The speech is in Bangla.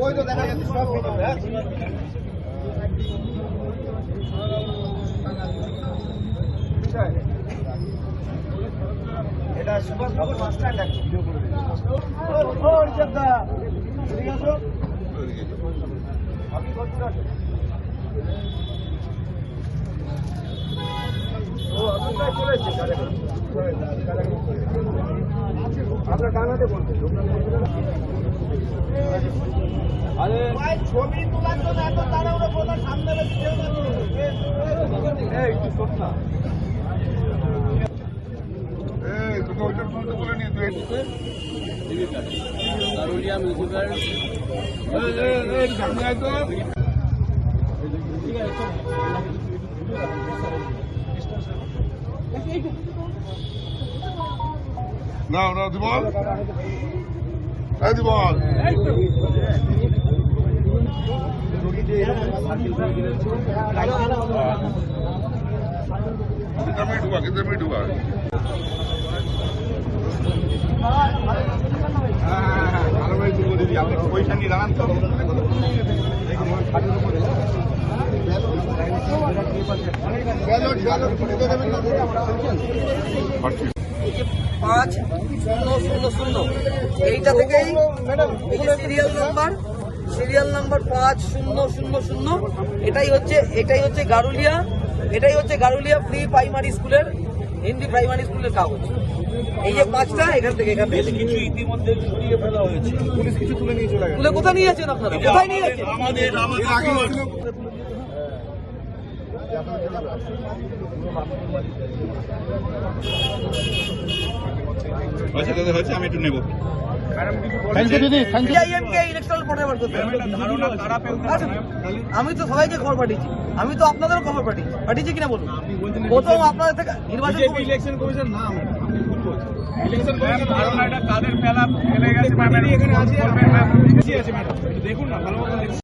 ওই তো দেখা যাচ্ছে সব এটা সুভাষবাবুর মাস্টার ডাক আপনি কত আছেন? ও আপনার চলে এসেছে আপনার ডান হাতে বলতে আরে ছবি তোলার জন্য এত তাড়াহুড়ো কোথায় সামনে একটু শোন না তোকে ওইটার ফোনটা তুলে নিয়ে তুই গারুলিয়া মিউজিক্যাল সামনে আয় তো না না দিবল এই দিবল किधर में डूबा ভালো ভাই তুলবো দিদি আপনি পয়সা নিয়ে দাঁড়ান তো এইটা থেকেই সিরিয়াল নাম্বার 5000, এটাই হচ্ছে গারুলিয়া প্রি প্রাইমারি স্কুলের হিন্দি প্রাইমারি স্কুলের কাগজ। এই যে 5টা এখান থেকে কিছু ইতিমধ্যে সরিয়ে ফেলা হয়েছে, পুলিশ কিছু তুলে নিয়ে চলে গেছে। তুলে কোথায় নিয়ে যাচ্ছেন আপনারা? কোথায় নিয়ে যাচ্ছেন? আমাদের আমি একটু নেব। আমি তো সবাইকে খবর পাঠিয়েছি, আমি তো আপনাদেরও খবর পাঠিয়েছি কিনা বলুন। প্রথম আপনাদের থেকে নির্বাচন ইলেকশন কমিশন নাম কাদের ফেলা ফেলে গেছে, এখানে আছে দেখুন না ভালো